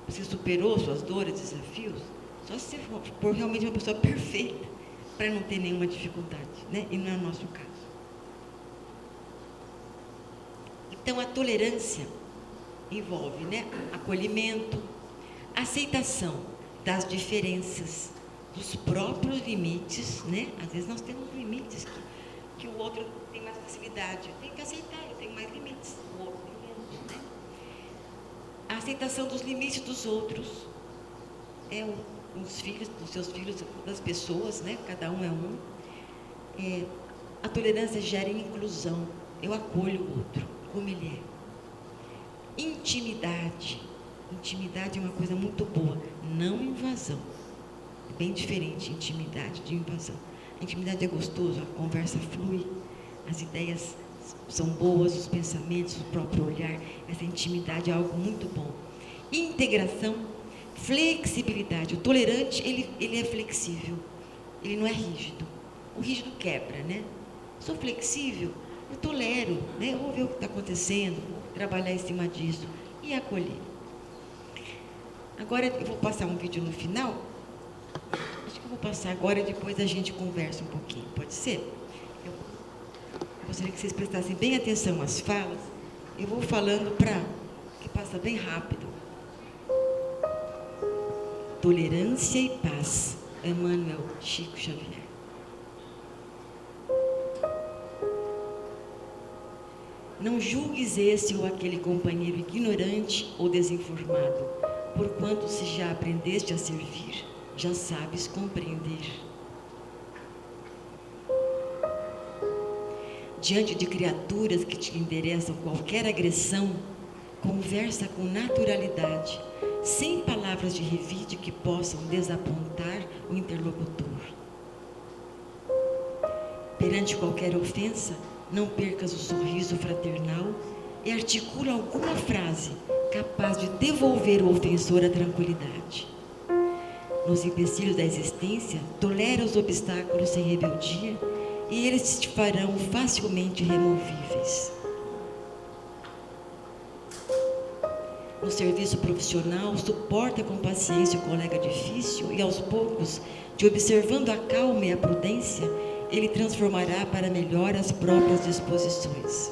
Você superou suas dores, desafios. Só se você for realmente uma pessoa perfeita para não ter nenhuma dificuldade, né? E não é o nosso caso. Então, a tolerância envolve, né, acolhimento, aceitação das diferenças, dos próprios limites, né? Às vezes nós temos limites que o outro tem mais facilidade. Eu tenho que aceitar, eu tenho mais limites, o outro tem menos, né? A aceitação dos limites dos outros, os filhos, dos seus filhos, das pessoas, né? Cada um é um. A tolerância gera inclusão. Eu acolho o outro como ele é. Intimidade. Intimidade é uma coisa muito boa. Não invasão. É bem diferente intimidade de invasão. A intimidade é gostoso, a conversa flui, as ideias são boas, os pensamentos, o próprio olhar. Essa intimidade é algo muito bom. Integração, flexibilidade. O tolerante, ele é flexível. Ele não é rígido. O rígido quebra, né? Sou flexível, eu tolero, né? Eu vou ver o que está acontecendo, trabalhar em cima disso e acolher. Agora eu vou passar um vídeo no final. Acho que eu vou passar agora e depois a gente conversa um pouquinho. Pode ser? Eu gostaria que vocês prestassem bem atenção às falas. Eu vou falando que passa bem rápido. Tolerância e paz. Emmanuel Chico Xavier. Não julgues esse ou aquele companheiro ignorante ou desinformado, porquanto se já aprendeste a servir, já sabes compreender. Diante de criaturas que te endereçam qualquer agressão, conversa com naturalidade, sem palavras de revide que possam desapontar o interlocutor. Perante qualquer ofensa, não percas o sorriso fraternal e articula alguma frase capaz de devolver ao ofensor a tranquilidade. Nos empecilhos da existência, tolera os obstáculos sem rebeldia e eles te farão facilmente removíveis. no serviço profissional, suporta com paciência o colega difícil e, aos poucos, de observando a calma e a prudência, ele transformará para melhor as próprias disposições.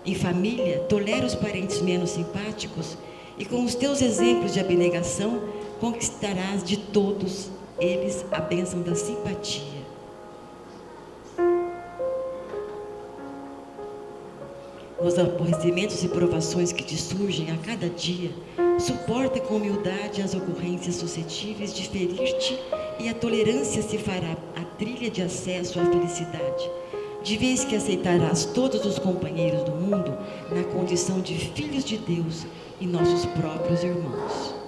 Em família, tolera os parentes menos simpáticos e, com os teus exemplos de abnegação, conquistarás de todos eles a bênção da simpatia. Nos aborrecimentos e provações que te surgem a cada dia, suporta com humildade as ocorrências suscetíveis de ferir-te, e a tolerância se fará a trilha de acesso à felicidade, de vez que aceitarás todos os companheiros do mundo na condição de filhos de Deus e nossos próprios irmãos.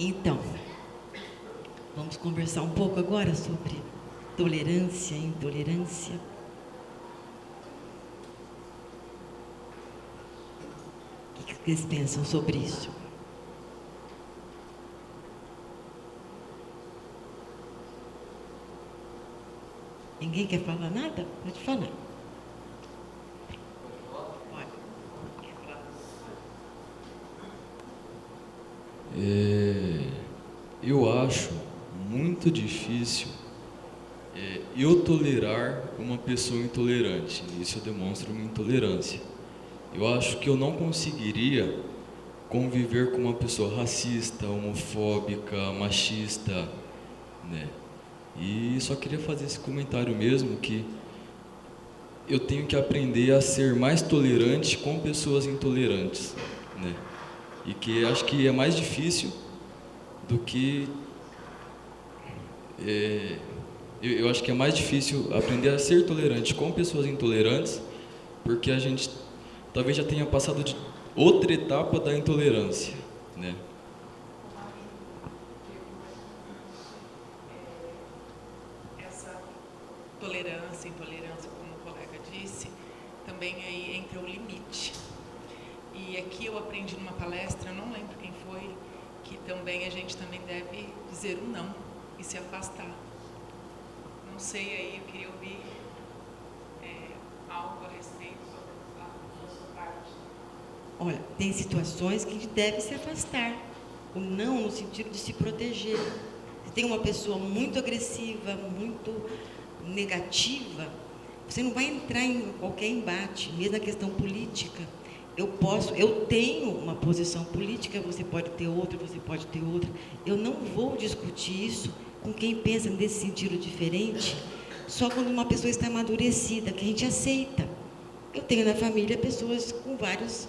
Então, vamos conversar um pouco agora sobre tolerância e intolerância. O que vocês pensam sobre isso? Ninguém quer falar nada? Pode falar. Eu acho muito difícil eu tolerar uma pessoa intolerante. Isso demonstra uma intolerância. Eu acho que eu não conseguiria conviver com uma pessoa racista, homofóbica, machista, né? E só queria fazer esse comentário mesmo, que eu tenho que aprender a ser mais tolerante com pessoas intolerantes, né? E que acho que é mais difícil do que... eu acho que é mais difícil aprender a ser tolerante com pessoas intolerantes, porque a gente talvez já tenha passado de outra etapa da intolerância, né? Essa tolerância, intolerância, como o colega disse, também aí entra o limite. E aqui eu aprendi numa palestra, eu não lembro quem foi, que também a gente também deve dizer um não e se afastar. Não sei aí, eu queria ouvir algo a respeito da sua parte. Olha, tem situações que a gente deve se afastar. O não no sentido de se proteger. Se tem uma pessoa muito agressiva, muito negativa, você não vai entrar em qualquer embate, mesmo na questão política. Eu tenho uma posição política, você pode ter outra, você pode ter outra. Eu não vou discutir isso com quem pensa nesse sentido diferente, só quando uma pessoa está amadurecida, que a gente aceita. Eu tenho na família pessoas com vários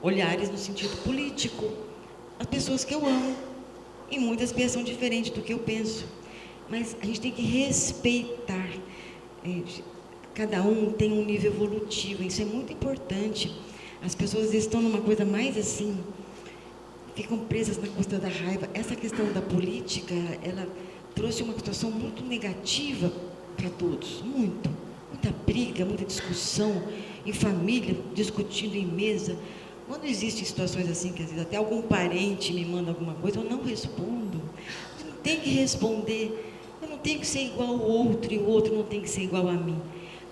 olhares no sentido político, as pessoas que eu amo, e muitas pensam diferente do que eu penso. Mas a gente tem que respeitar. Cada um tem um nível evolutivo, isso é muito importante. As pessoas estão numa coisa mais assim, ficam presas na costa da raiva. Essa questão da política, ela trouxe uma situação muito negativa para todos, muita briga, muita discussão, em família, discutindo em mesa. Quando existem situações assim, que às vezes até algum parente me manda alguma coisa, eu não respondo. Eu não tenho que responder, eu não tenho que ser igual ao outro, e o outro não tem que ser igual a mim.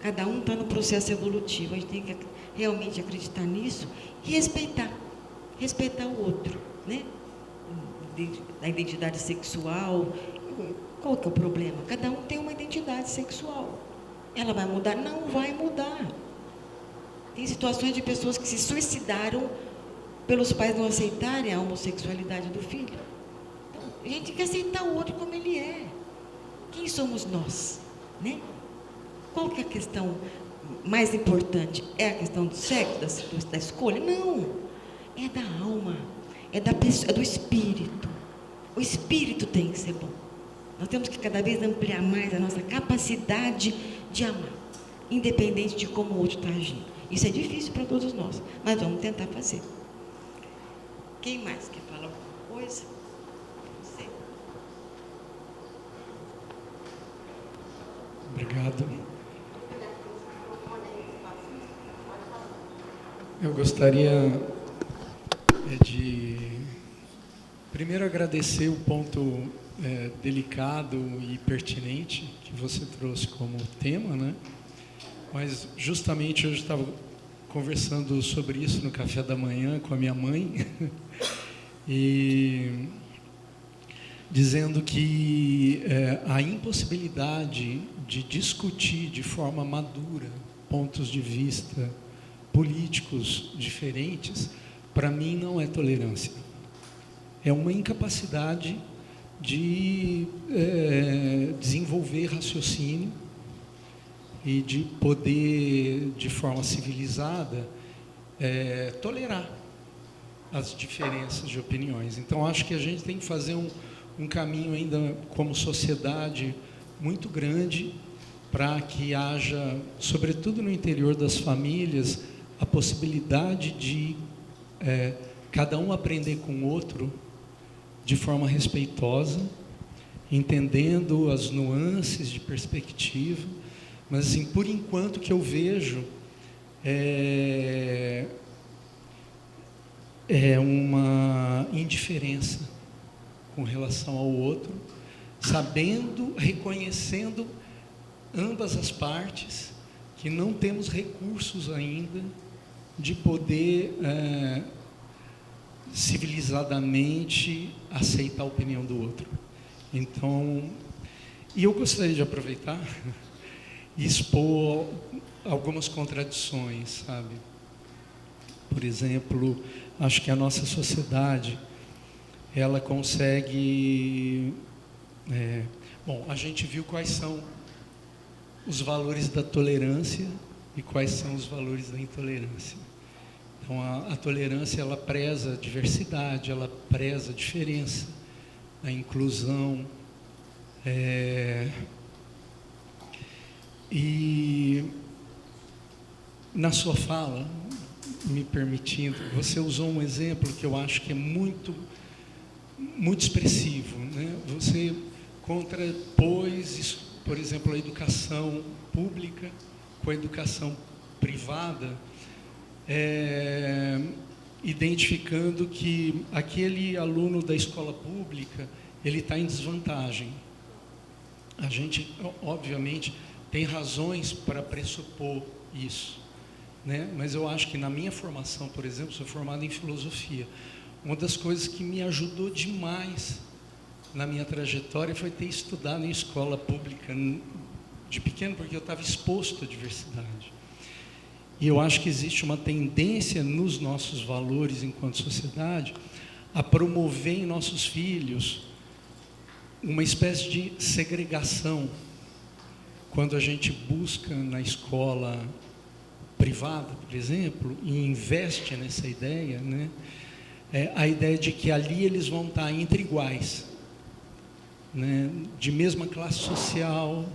Cada um está no processo evolutivo, a gente tem que realmente acreditar nisso e respeitar o outro, né? A identidade sexual, qual que é o problema? Cada um tem uma identidade sexual. Ela vai mudar? Não vai mudar. Tem situações de pessoas que se suicidaram pelos pais não aceitarem a homossexualidade do filho. Então, a gente tem que aceitar o outro como ele é. Quem somos nós, né? Qual que é a questão mais importante? É a questão do sexo, da escolha? Não. É da alma, é da pessoa, é do espírito. O espírito tem que ser bom. Nós temos que cada vez ampliar mais a nossa capacidade de amar, independente de como o outro está agindo. Isso é difícil para todos nós, mas vamos tentar fazer. Quem mais quer falar alguma coisa? Obrigado. Eu gostaria de, primeiro, agradecer o ponto delicado e pertinente que você trouxe como tema, né? Mas, justamente, hoje estava conversando sobre isso no café da manhã com a minha mãe e dizendo que a impossibilidade de discutir de forma madura pontos de vista políticos diferentes, para mim, não é tolerância. É uma incapacidade de desenvolver raciocínio e de poder, de forma civilizada, tolerar as diferenças de opiniões. Então, acho que a gente tem que fazer um caminho ainda, como sociedade, muito grande, para que haja, sobretudo no interior das famílias, a possibilidade de cada um aprender com o outro de forma respeitosa, entendendo as nuances de perspectiva, mas, assim, por enquanto, o que eu vejo é uma indiferença com relação ao outro, sabendo, reconhecendo ambas as partes, que não temos recursos ainda de poder civilizadamente aceitar a opinião do outro. Então, e eu gostaria de aproveitar e expor algumas contradições, sabe? Por exemplo, acho que a nossa sociedade, ela consegue... bom, a gente viu quais são os valores da tolerância e quais são os valores da intolerância. Então, a tolerância, ela preza a diversidade, ela preza a diferença, a inclusão. E, na sua fala, me permitindo, você usou um exemplo que eu acho que é muito, muito expressivo, né? Você contrapôs isso, por exemplo, a educação pública com a educação privada, identificando que aquele aluno da escola pública, ele está em desvantagem. A gente, obviamente, tem razões para pressupor isso, né? Mas eu acho que na minha formação, por exemplo, sou formado em filosofia, uma das coisas que me ajudou demais na minha trajetória foi ter estudado em escola pública de pequeno, porque eu estava exposto à diversidade. E eu acho que existe uma tendência nos nossos valores enquanto sociedade a promover em nossos filhos uma espécie de segregação. Quando a gente busca na escola privada, por exemplo, e investe nessa ideia, né, a ideia de que ali eles vão estar entre iguais, né, de mesma classe social,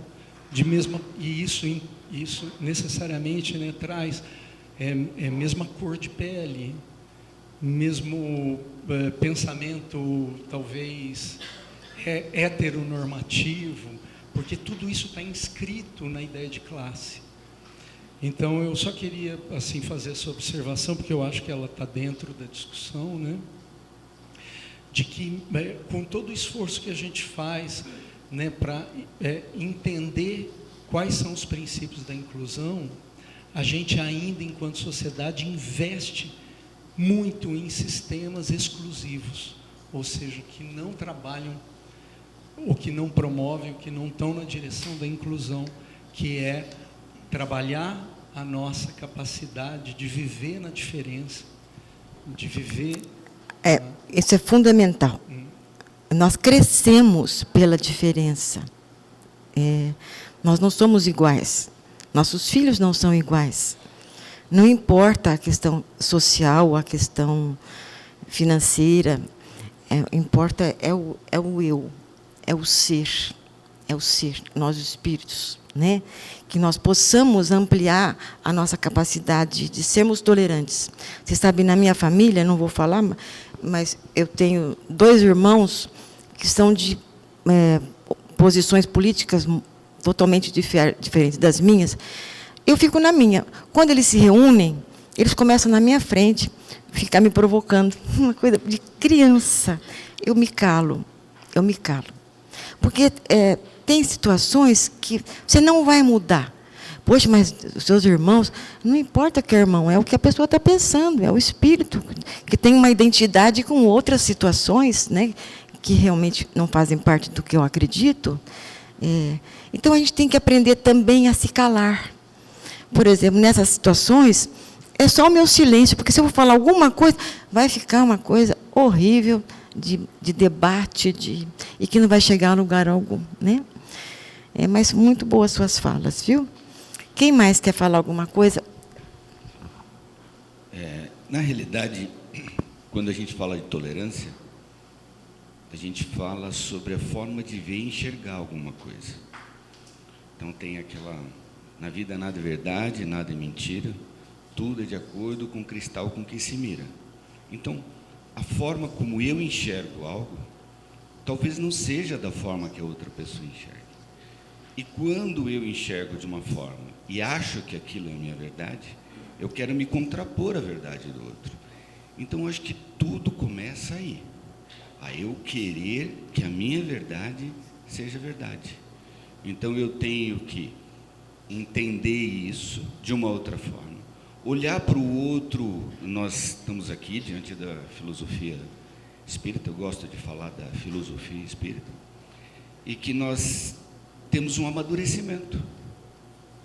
e isso necessariamente, né, traz mesma cor de pele, mesmo pensamento, talvez, heteronormativo, porque tudo isso está inscrito na ideia de classe. Então, eu só queria, assim, fazer essa observação, porque eu acho que ela está dentro da discussão, né, de que, com todo o esforço que a gente faz, né, para entender quais são os princípios da inclusão, a gente ainda, enquanto sociedade, investe muito em sistemas exclusivos, ou seja, que não trabalham, ou que não promovem, ou que não estão na direção da inclusão, que é trabalhar a nossa capacidade de viver na diferença, de viver... Isso é fundamental. Nós crescemos pela diferença. Nós não somos iguais. Nossos filhos não são iguais. Não importa a questão social, a questão financeira, importa o eu, é o ser, nós os espíritos, né? Que nós possamos ampliar a nossa capacidade de sermos tolerantes. Você sabe, na minha família, não vou falar, mas eu tenho 2 irmãos que são de posições políticas totalmente diferentes das minhas, eu fico na minha. Quando eles se reúnem, eles começam na minha frente, ficar me provocando. Uma coisa de criança. Eu me calo. Porque tem situações que você não vai mudar. Poxa, mas os seus irmãos, não importa que é irmão, é o que a pessoa está pensando, é o espírito, que tem uma identidade com outras situações, né, que realmente não fazem parte do que eu acredito. Então, a gente tem que aprender também a se calar. Por exemplo, nessas situações, é só o meu silêncio, porque se eu vou falar alguma coisa, vai ficar uma coisa horrível de debate, e que não vai chegar a lugar algum, né? Mas muito boas suas falas, viu? Quem mais quer falar alguma coisa? Na realidade, quando a gente fala de tolerância, a gente fala sobre a forma de ver e enxergar alguma coisa. Então tem aquela, na vida nada é verdade, nada é mentira, tudo é de acordo com o cristal com que se mira. Então, a forma como eu enxergo algo, talvez não seja da forma que a outra pessoa enxerga. E quando eu enxergo de uma forma e acho que aquilo é a minha verdade, eu quero me contrapor à verdade do outro. Então, eu acho que tudo começa aí. A eu querer que a minha verdade seja verdade. Então, eu tenho que entender isso de uma outra forma. Olhar para o outro, nós estamos aqui diante da filosofia espírita, eu gosto de falar da filosofia espírita, e que nós temos um amadurecimento.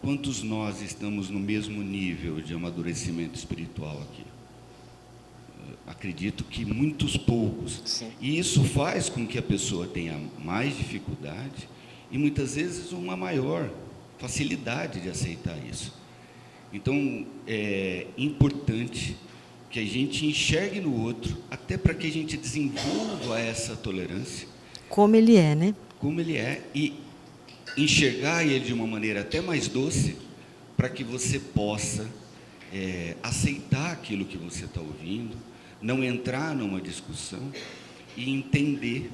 Quantos nós estamos no mesmo nível de amadurecimento espiritual aqui? Acredito que muitos poucos. Sim. E isso faz com que a pessoa tenha mais dificuldade e muitas vezes uma maior facilidade de aceitar isso. Então, é importante que a gente enxergue no outro, até para que a gente desenvolva essa tolerância. Como ele é, né? Como ele é, e enxergar ele de uma maneira até mais doce, para que você possa aceitar aquilo que você está ouvindo, não entrar numa discussão e entender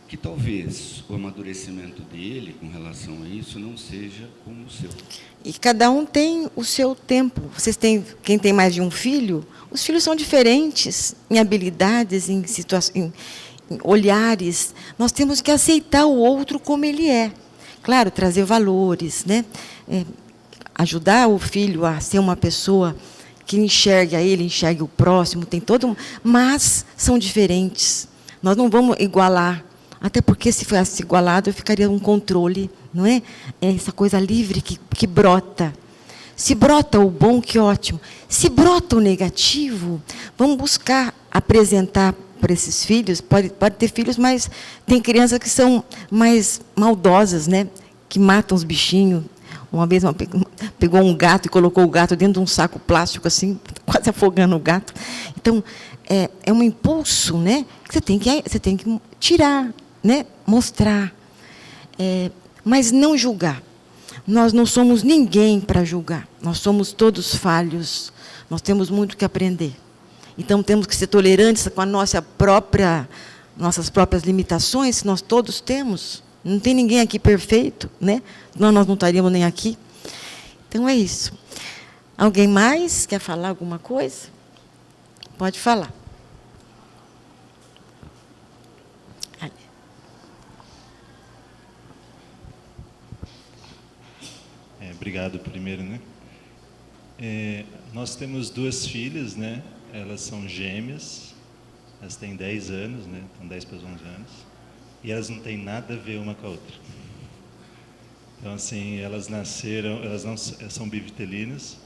que talvez o amadurecimento dele com relação a isso não seja como o seu. E cada um tem o seu tempo. Quem tem mais de um filho, os filhos são diferentes em habilidades, em situações, em olhares. Nós temos que aceitar o outro como ele é. Claro, trazer valores, né? Ajudar o filho a ser uma pessoa que enxergue a ele, enxergue o próximo, tem todo mas são diferentes. Nós não vamos igualar. Até porque, se fosse igualado, eu ficaria um controle, não é? É essa coisa livre que brota. Se brota o bom, que ótimo. Se brota o negativo, vamos buscar apresentar para esses filhos. Pode ter filhos, mas tem crianças que são mais maldosas, né? Que matam os bichinhos. Uma vez pegou um gato e colocou o gato dentro de um saco plástico, assim, quase afogando o gato. Então, é um impulso, né? Que você tem que tirar, né? Mostrar, mas não julgar. Nós não somos ninguém para julgar. Nós somos todos falhos. Nós temos muito que aprender. Então, temos que ser tolerantes com a nossas próprias limitações, nós todos temos. Não tem ninguém aqui perfeito, né? Senão nós não estaríamos nem aqui. Então, é isso. Alguém mais quer falar alguma coisa? Pode falar. Obrigado primeiro, né? Nós temos 2 filhas, né? Elas são gêmeas, elas têm 10 anos, né? Estão 10 para os 11 anos, e elas não têm nada a ver uma com a outra. Então, assim, elas nasceram, elas não são bivitelinas,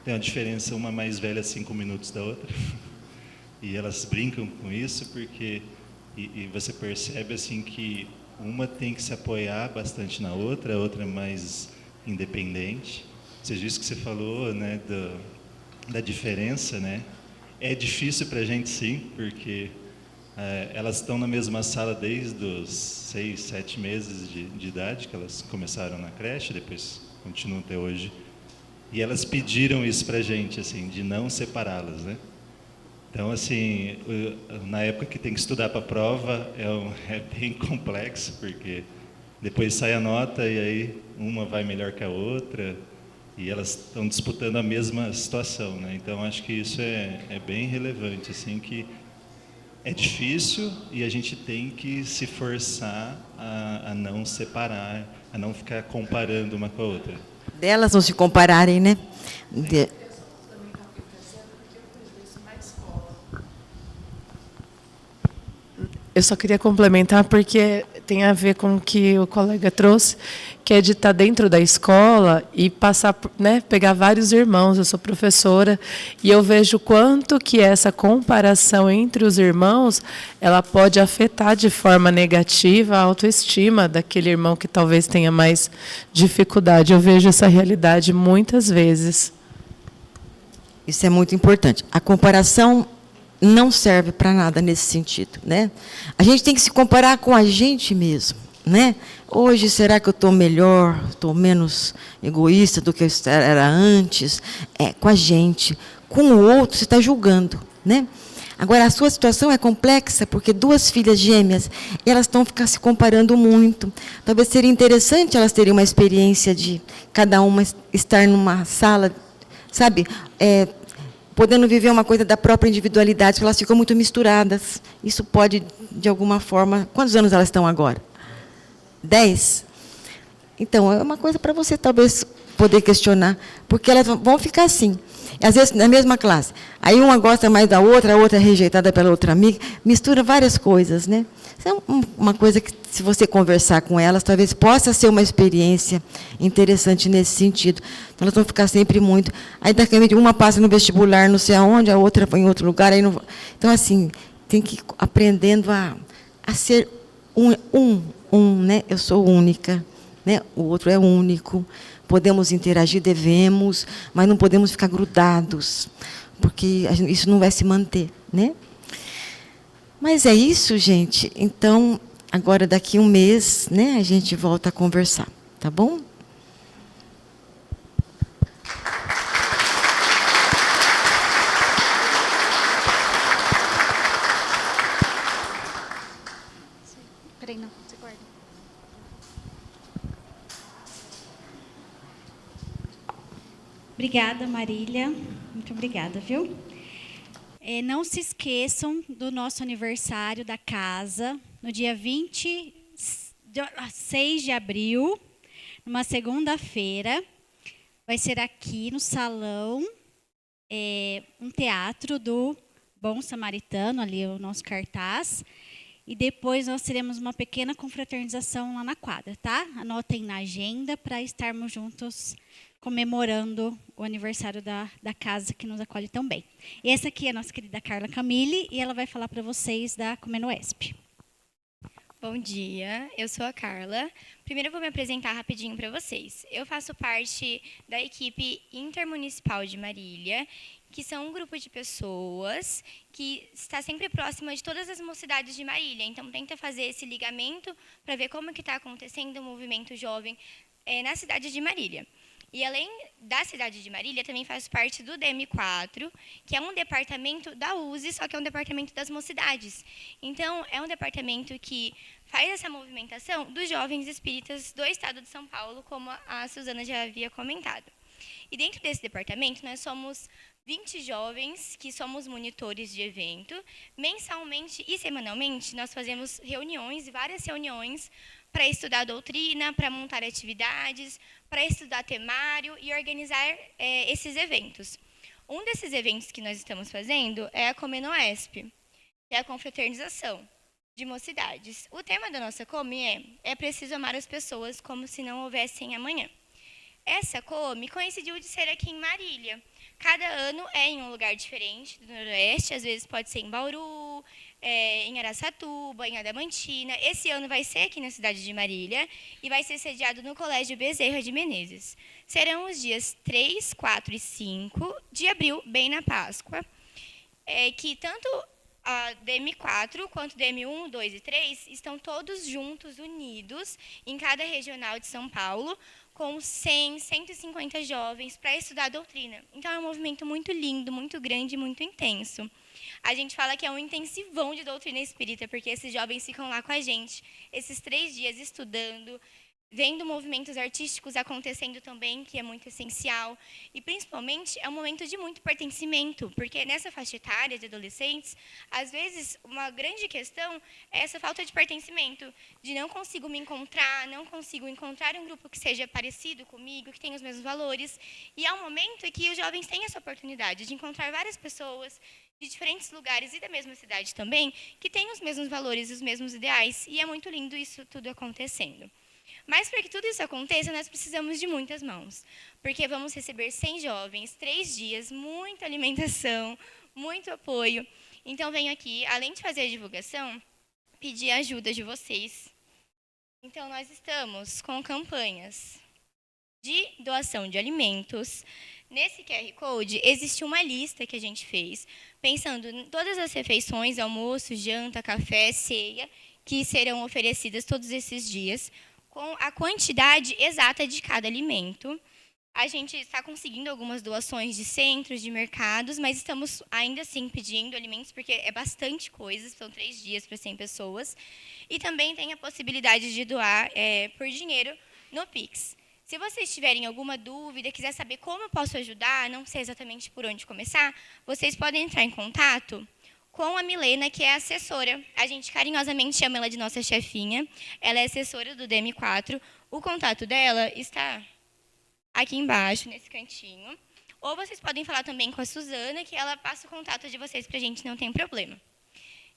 tem uma diferença, uma mais velha 5 minutos da outra, e elas brincam com isso porque e você percebe assim que uma tem que se apoiar bastante na outra, a outra é mais independente. Seja isso que você falou, né, da diferença, né? É difícil para a gente, sim, porque elas estão na mesma sala desde os 6, 7 meses de idade, que elas começaram na creche, depois continuam até hoje. E elas pediram isso para a gente, assim, de não separá-las, né? Então, assim, na época que tem que estudar para a prova, é bem complexo, porque Depois sai a nota e aí uma vai melhor que a outra e elas estão disputando a mesma situação, né? Então acho que isso é bem relevante, assim, que é difícil e a gente tem que se forçar a não separar, a não ficar comparando uma com a outra. Delas não se compararem, né? Eu só queria complementar porque tem a ver com o que o colega trouxe, que é de estar dentro da escola e passar, né, pegar vários irmãos. Eu sou professora e eu vejo quanto que essa comparação entre os irmãos, ela pode afetar de forma negativa a autoestima daquele irmão que talvez tenha mais dificuldade. Eu vejo essa realidade muitas vezes. Isso é muito importante. A comparação não serve para nada nesse sentido, né? A gente tem que se comparar com a gente mesmo, né? Hoje, será que eu estou melhor, estou menos egoísta do que eu era antes? Com a gente. Com o outro, você está julgando, né? Agora, a sua situação é complexa, porque duas filhas gêmeas, elas estão se comparando muito. Talvez seria interessante elas terem uma experiência de cada uma estar numa sala, sabe, podendo viver uma coisa da própria individualidade, porque elas ficam muito misturadas. Isso pode, de alguma forma... Quantos anos elas estão agora? 10? Então, é uma coisa para você, talvez, poder questionar, porque elas vão ficar assim. Às vezes, na mesma classe. Aí uma gosta mais da outra, a outra é rejeitada pela outra amiga. Mistura várias coisas, né? Isso é uma coisa que, se você conversar com elas, talvez possa ser uma experiência interessante nesse sentido. Então, elas vão ficar sempre muito... Aí, daqui a pouco, uma passa no vestibular, não sei aonde, a outra foi em outro lugar. Aí não... Então, assim, tem que ir aprendendo a ser né? Eu sou única, né? O outro é único. Podemos interagir, devemos, mas não podemos ficar grudados, porque isso não vai se manter, né? Mas é isso, gente. Então, agora, daqui a um mês, né, a gente volta a conversar, tá bom? Peraí, não, você guarda. Obrigada, Marília. Muito obrigada, viu? Não se esqueçam do nosso aniversário da casa, no dia 26 de abril, numa segunda-feira. Vai ser aqui no salão, um teatro do Bom Samaritano, ali o nosso cartaz. E depois nós teremos uma pequena confraternização lá na quadra, tá? Anotem na agenda para estarmos juntos comemorando o aniversário da casa que nos acolhe tão bem. E essa aqui é a nossa querida Carla Camille e ela vai falar para vocês da Comenoesp. Bom dia, eu sou a Carla. Primeiro eu vou me apresentar rapidinho para vocês. Eu faço parte da equipe intermunicipal de Marília, que são um grupo de pessoas que está sempre próxima de todas as mocidades de Marília. Então, tenta fazer esse ligamento para ver como que está acontecendo o movimento jovem na cidade de Marília. E, além da cidade de Marília, também faz parte do DM4, que é um departamento da USE, só que é um departamento das mocidades. Então, é um departamento que faz essa movimentação dos jovens espíritas do estado de São Paulo, como a Suzana já havia comentado. E dentro desse departamento, nós somos 20 jovens que somos monitores de evento. Mensalmente e semanalmente, nós fazemos reuniões, várias reuniões, para estudar doutrina, para montar atividades, para estudar temário e organizar esses eventos. Um desses eventos que nós estamos fazendo é a Comenoesp, que é a confraternização de mocidades. O tema da nossa Come é preciso amar as pessoas como se não houvessem amanhã. Essa Come coincidiu de ser aqui em Marília. Cada ano é em um lugar diferente do Noroeste, às vezes pode ser em Bauru, em Araçatuba, em Adamantina. Esse ano vai ser aqui na cidade de Marília e vai ser sediado no Colégio Bezerra de Menezes. Serão os dias 3, 4 e 5 de abril, bem na Páscoa, que tanto a DM4 quanto DM1, 2 e 3 estão todos juntos, unidos, em cada regional de São Paulo, com 100, 150 jovens para estudar a doutrina. Então, é um movimento muito lindo, muito grande e muito intenso. A gente fala que é um intensivão de doutrina espírita, porque esses jovens ficam lá com a gente, esses 3 dias estudando, vendo movimentos artísticos acontecendo também, que é muito essencial. E, principalmente, é um momento de muito pertencimento, porque nessa faixa etária de adolescentes, às vezes, uma grande questão é essa falta de pertencimento, de não consigo me encontrar, não consigo encontrar um grupo que seja parecido comigo, que tenha os mesmos valores. E é um momento em que os jovens têm essa oportunidade de encontrar várias pessoas de diferentes lugares e da mesma cidade também, que têm os mesmos valores, os mesmos ideais, e é muito lindo isso tudo acontecendo. Mas para que tudo isso aconteça, nós precisamos de muitas mãos, porque vamos receber 100 jovens, 3 dias, muita alimentação, muito apoio. Então, venho aqui, além de fazer a divulgação, pedir a ajuda de vocês. Então, nós estamos com campanhas de doação de alimentos. Nesse QR Code, existe uma lista que a gente fez, pensando em todas as refeições, almoço, janta, café, ceia, que serão oferecidas todos esses dias, com a quantidade exata de cada alimento. A gente está conseguindo algumas doações de centros, de mercados, mas estamos ainda assim pedindo alimentos, porque é bastante coisa, são 3 dias para 100 pessoas. E também tem a possibilidade de doar por dinheiro no Pix. Se vocês tiverem alguma dúvida, quiser saber como eu posso ajudar, não sei exatamente por onde começar, vocês podem entrar em contato com a Milena, que é assessora. A gente carinhosamente chama ela de nossa chefinha. Ela é assessora do DM4. O contato dela está aqui embaixo, nesse cantinho. Ou vocês podem falar também com a Suzana, que ela passa o contato de vocês para a gente, não tem problema.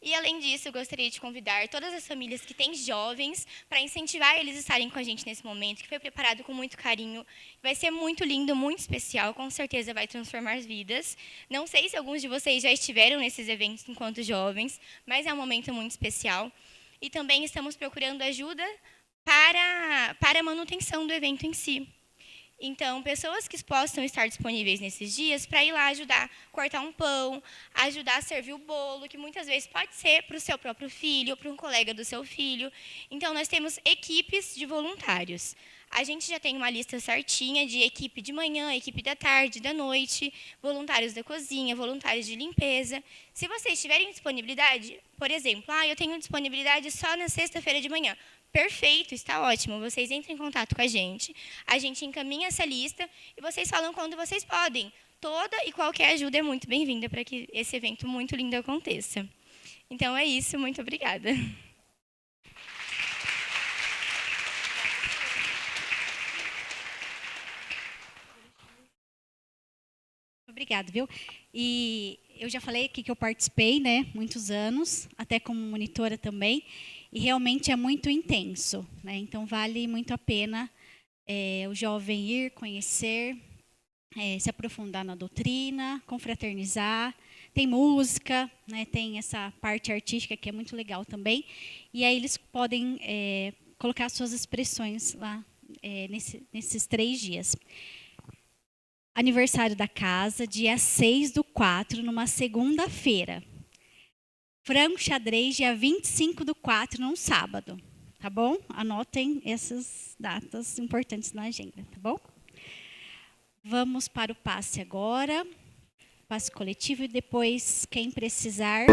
E, além disso, eu gostaria de convidar todas as famílias que têm jovens para incentivar eles a estarem com a gente nesse momento, que foi preparado com muito carinho. Vai ser muito lindo, muito especial, com certeza vai transformar vidas. Não sei se alguns de vocês já estiveram nesses eventos enquanto jovens, mas é um momento muito especial. E também estamos procurando ajuda para a manutenção do evento em si. Então, pessoas que possam estar disponíveis nesses dias para ir lá ajudar a cortar um pão, ajudar a servir o bolo, que muitas vezes pode ser para o seu próprio filho ou para um colega do seu filho. Então, nós temos equipes de voluntários. A gente já tem uma lista certinha de equipe de manhã, equipe da tarde, da noite, voluntários da cozinha, voluntários de limpeza. Se vocês tiverem disponibilidade, por exemplo, eu tenho disponibilidade só na sexta-feira de manhã. Perfeito, está ótimo. Vocês entram em contato com a gente encaminha essa lista e vocês falam quando vocês podem. Toda e qualquer ajuda é muito bem-vinda para que esse evento muito lindo aconteça. Então é isso, muito obrigada. Obrigada, viu? E eu já falei aqui que eu participei, né, muitos anos, até como monitora também, e realmente é muito intenso, né? Então vale muito a pena o jovem ir conhecer, se aprofundar na doutrina, confraternizar. Tem música, né? Tem essa parte artística que é muito legal também, e aí eles podem colocar suas expressões lá nesses 3 dias. Aniversário da casa, dia 6/4, numa segunda-feira. Frango xadrez, dia 25/4, num sábado. Tá bom? Anotem essas datas importantes na agenda, tá bom? Vamos para o passe agora. Passe coletivo e depois, quem precisar...